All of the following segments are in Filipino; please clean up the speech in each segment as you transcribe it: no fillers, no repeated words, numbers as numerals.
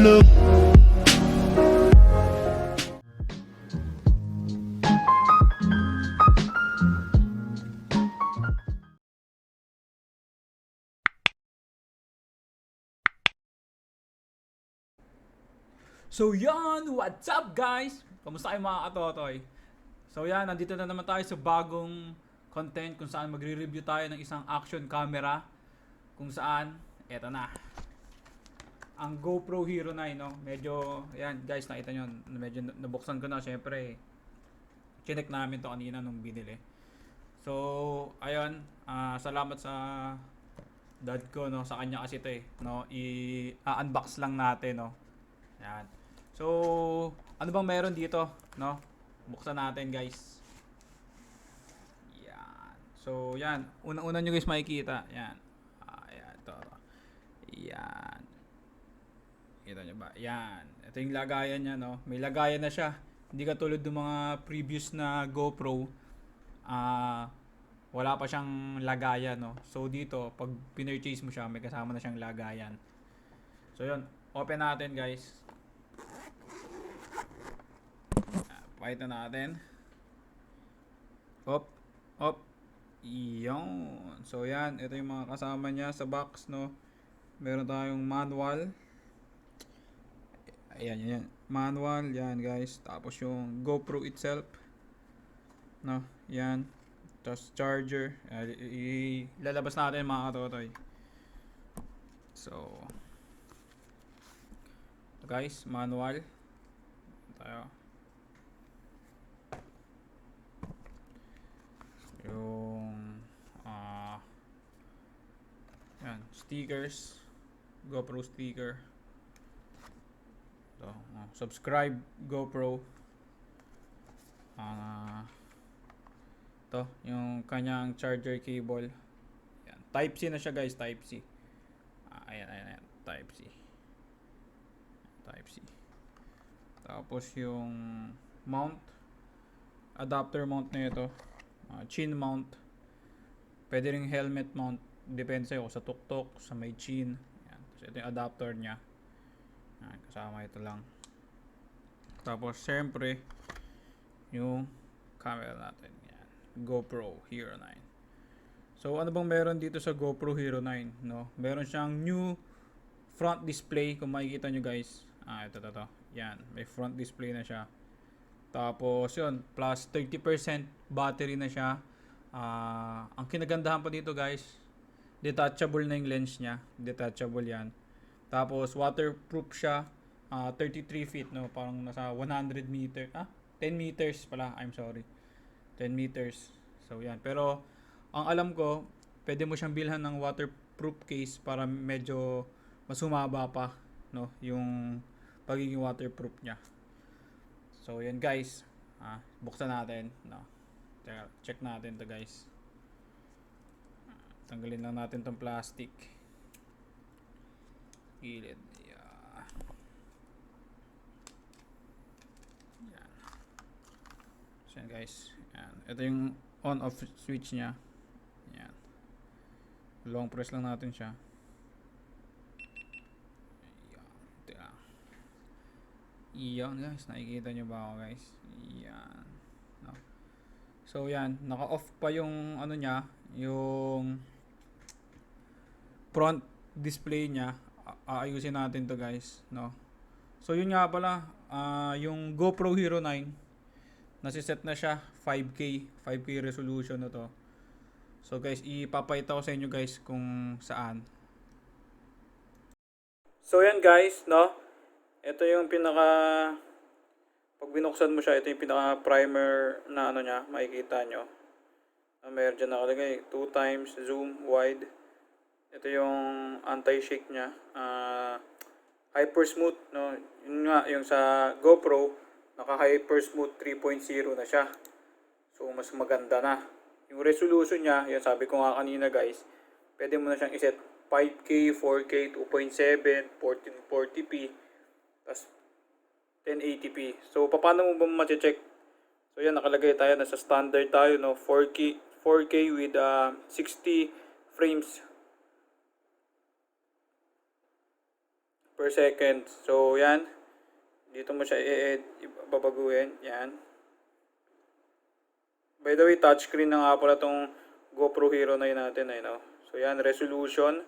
look. So yan, what's up guys? Kamusta kayo mga katotoy? So yan, nandito na naman tayo sa bagong content kung saan magre-review tayo ng isang action camera. Kung saan, eto na. Ang GoPro Hero 9, no? Medyo, yan guys, nakita nyo, medyo nabuksan ko na, syempre. Chinek namin to kanina nung binili. So, ayun, salamat sa dad ko, no? Sa kanya kasi ito eh, no? I-unbox lang natin, no? Yan. So, ano bang meron dito, no? Buksan natin, guys. Yan. So, yan. Unang-una nyo guys makikita. Yan. Ayan, ito. Yan. Kita nyo ba? Yan. Ito yung lagayan niya, no? May lagayan na siya. Hindi katulad ng mga previous na GoPro. Wala pa siyang lagayan, no? So, dito, pag pinurchase mo siya, may kasama na siyang lagayan. So, yun. Open natin, guys. Pakita natin. Op. Iyon. So yan, ito yung mga kasama niya sa box, no. Meron tayong manual. Ayan. Manual, yan guys. Tapos yung GoPro itself. No, yan. Tapos charger. Ilalabas natin mga katotoy. So, ito guys, manual. Tayo. Yung yan, stickers, GoPro sticker. So, subscribe GoPro. To, yung kanyang charger cable. Yan, Type C na siya guys, Type C. Ayan, Type C. Type C. Tapos yung mount, adapter mount na ito. Chin mount. Pwede ring helmet mount. Depende sa'yo kung sa tuktok, sa may chin. Yan. So, ito yung adapter niya. Yan, kasama ito lang. Tapos, syempre, yung camera natin. Yan. GoPro Hero 9. So, ano bang meron dito sa GoPro Hero 9? No? Meron siyang new front display. Kung makikita nyo guys. Ito. Yan. May front display na siya. Tapos yun, plus 30% battery na siya. Ang kinagandahan pa dito guys, detachable na yung lens niya. Detachable yan. Tapos waterproof siya. 33 feet, no? Parang nasa 100 meter. 10 meters pala. I'm sorry. 10 meters. So yan. Pero ang alam ko, pwede mo siyang bilhan ng waterproof case para medyo mas humaba pa, no? Yung pagiging waterproof niya. So yan guys, buksan natin, no. Check natin to guys. Tanggalin lang natin tong plastic. Gilid. Yeah. Yan. So yan guys. Yan. Ito yung on off switch niya. Yan. Long press lang natin siya. Iyan guys, nakikita nyo ba ako guys? Iyan, no? So yan, naka-off pa yung ano niya, yung front display niya. Aayusin natin to guys, no? So yun nga pala, yung GoPro Hero 9 nasiset na siya 5K resolution na to. So guys, ipapakita ko sa inyo guys kung saan. So yan guys, no? Ito yung pinaka, pag binuksan mo siya, ito yung pinaka primer na ano niya, makikita nyo. Meron dyan nakalagay, 2 times zoom wide. Ito yung anti-shake niya. Hyper smooth, no? Yun nga, yung sa GoPro, naka hyper smooth 3.0 na siya. So, mas maganda na. Yung resolution niya, yan sabi ko nga kanina guys, pwede mo na siyang iset 5K, 4K, 2.7, 1440p. Tapos 1080p. So paano mo ba ma-check? So yan, nakalagay tayo, nasa standard tayo, no, 4K with 60 frames per second. So, yan. Dito mo siya babaguhin. Yan. By the way, touchscreen na nga pala itong GoPro Hero 9 natin. Ayun, so, yan. Resolution.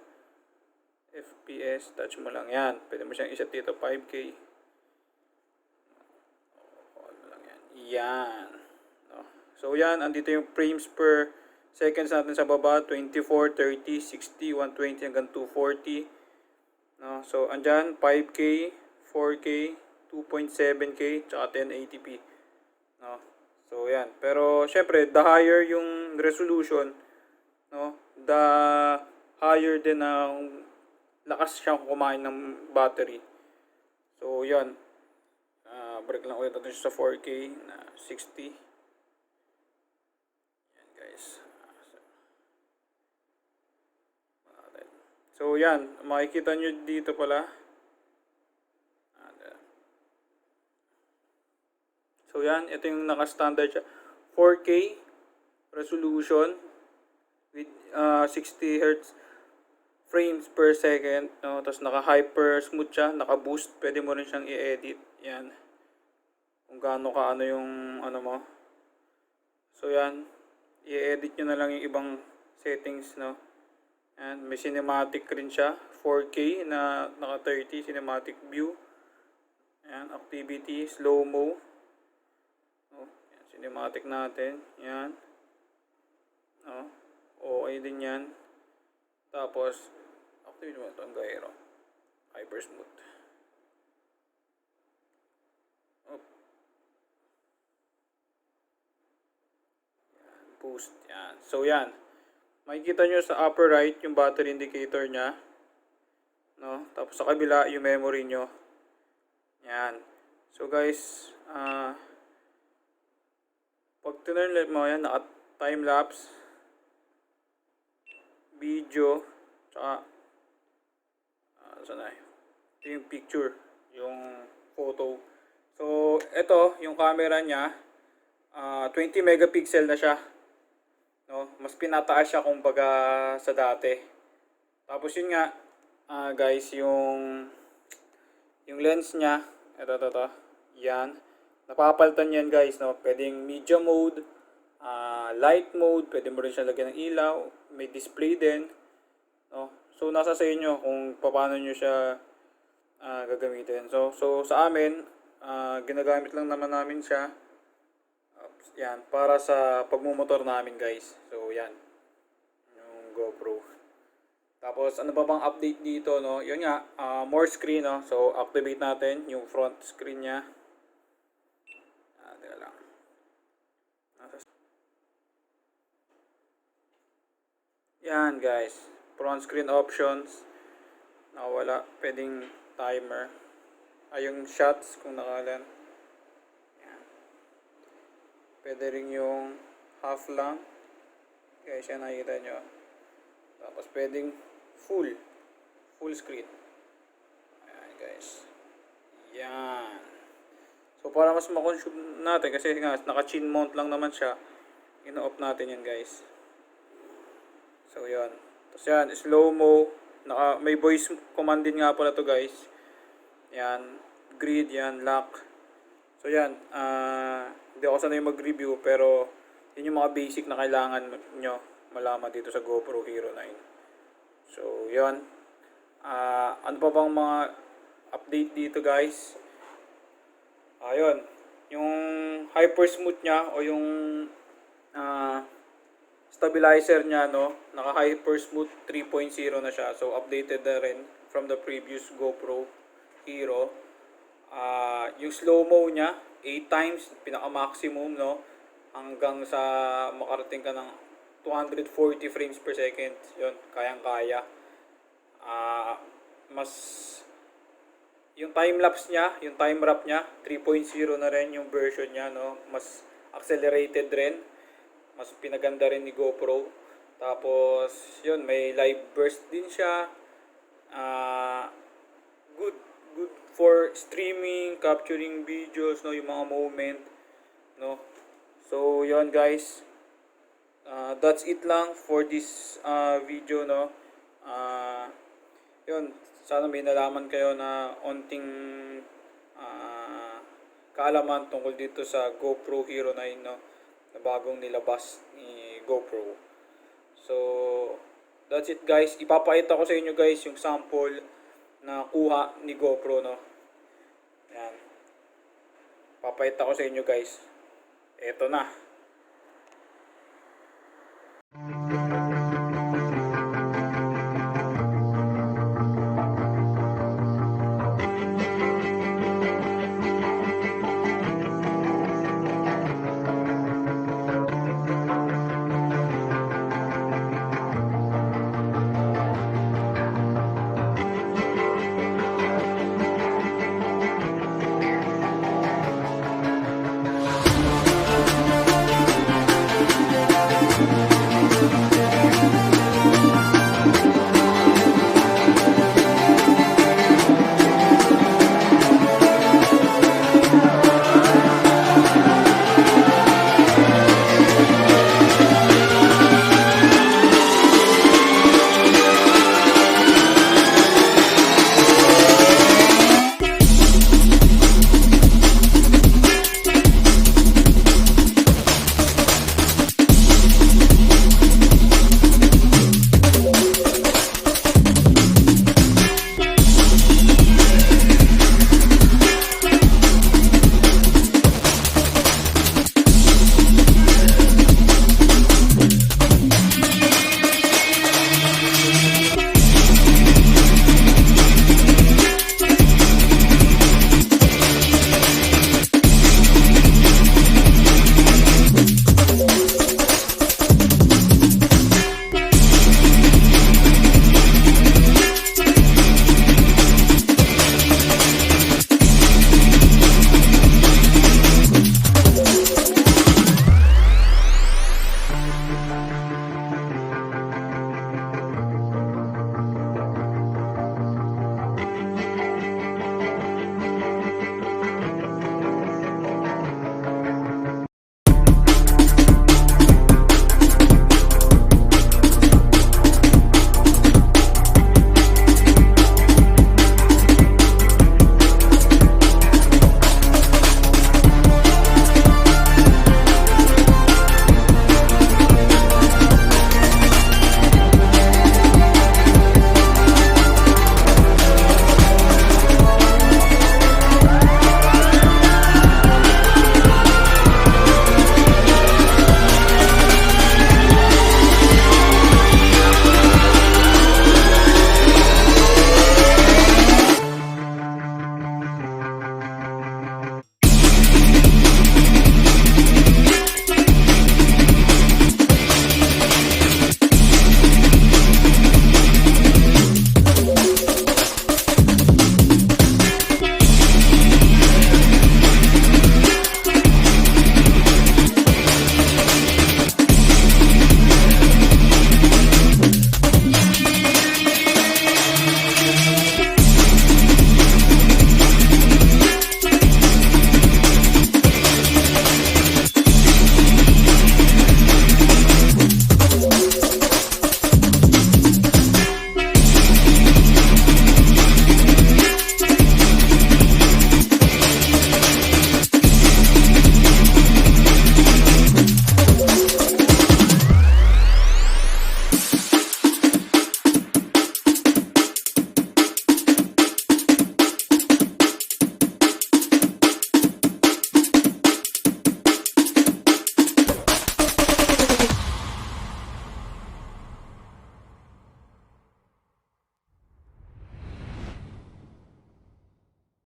FPS. Touch mo lang. Yan. Pwede mo siyang iset dito. 5K. Yan. So, yan. Andito yung frames per seconds natin sa baba. 24, 30, 60, 120 hanggang 240. No? So, andyan 5K, 4K, 2.7K, tsaka 1080p. No? So, yan. Pero, syempre, the higher yung resolution, no? The higher din ang lakas siyang kumain ng battery. So, yan. Break lang ulit natin sa 4K na 60. Yan, guys. So, yan. Makikita nyo dito pala. So, yan. Ito yung naka-standard siya. 4K resolution with 60 Hz frames per second. No? Tapos, naka-hyper smooth siya. Naka-boost. Pwede mo rin siyang i-edit. Yan. Kung gaano ka ano yung ano mo. So, yan. I-edit nyo na lang yung ibang settings, no? And may cinematic rin siya, 4K na naka 30 cinematic view. Ayan, activity, slow-mo. Oh, yan, cinematic natin. Yan. Oh, okay din yan. Tapos, activity mo ito, ang gyro. Hyper smooth. Oh. Yan, boost. Yan. So, yan. Makikita nyo sa upper right yung battery indicator nya. No? Tapos sa kabila yung memory nyo. Yan. So guys, pag tinurn mo yan, naka time lapse, video, tsaka saan na ito yung picture, yung photo. So ito, yung camera nya, 20 megapixel na siya. No, mas pinataas siya kumbaga sa dati. Tapos yun nga, guys, yung lens niya, ito. Yan. Napapalitan yan, guys, no. Pwedeng media mode, light mode, pwede mo rin siya lagyan ng ilaw, may display din, no. So nasa sa inyo kung paano niyo siya gagamitin. So sa amin, ginagamit lang naman namin siya. Yan, para sa pagmumotor namin, guys. So, yan. Yung GoPro. Tapos, ano pa bang update dito, no? Yun nga, more screen, no? So, activate natin yung front screen niya. Teka lang. Yan, guys. Front screen options. Nakawala. Pwedeng timer. Yung shots, kung nakalan. Pwede rin yung half lang. Guys, yan nakikita nyo. Tapos pwedeng full screen. Ayan, guys. Yan. So, para mas makonsume natin, kasi nga, naka-chin mount lang naman siya, ino-off natin yan, guys. So, yan. Tapos yan, slow-mo. May voice command din nga pala to, guys. Yan. Grid, yan. Lock. So, yan. Hindi ako sanay mag-review, pero yun yung mga basic na kailangan nyo malaman dito sa GoPro Hero 9. So, yun. Ano pa bang mga update dito, guys? Ayun. Yung hyper smooth nya o yung stabilizer nya, no? Naka hyper smooth 3.0 na siya. So, updated na rin from the previous GoPro Hero. Yung slow-mo nya, 8 times, pinaka-maximum, no? Hanggang sa makarating ka ng 240 frames per second. Yun, kayang-kaya. Mas, yung time-lapse nya, yung time-wrap nya, 3.0 na rin yung version nya, no? Mas accelerated rin. Mas pinaganda rin ni GoPro. Tapos, yun, may live burst din siya. Good for streaming, capturing videos, no, yung mga moment, no. So, yon, guys. That's it lang for this video, no. yun, sana may nalaman kayo na onting ah, kaalaman tungkol dito sa GoPro Hero 9, no, na bagong nilabas ni GoPro. So that's it guys, ipapakita ko sa inyo guys yung sample na kuha ni GoPro, no. Yan, papakita ko sa inyo guys, eto na.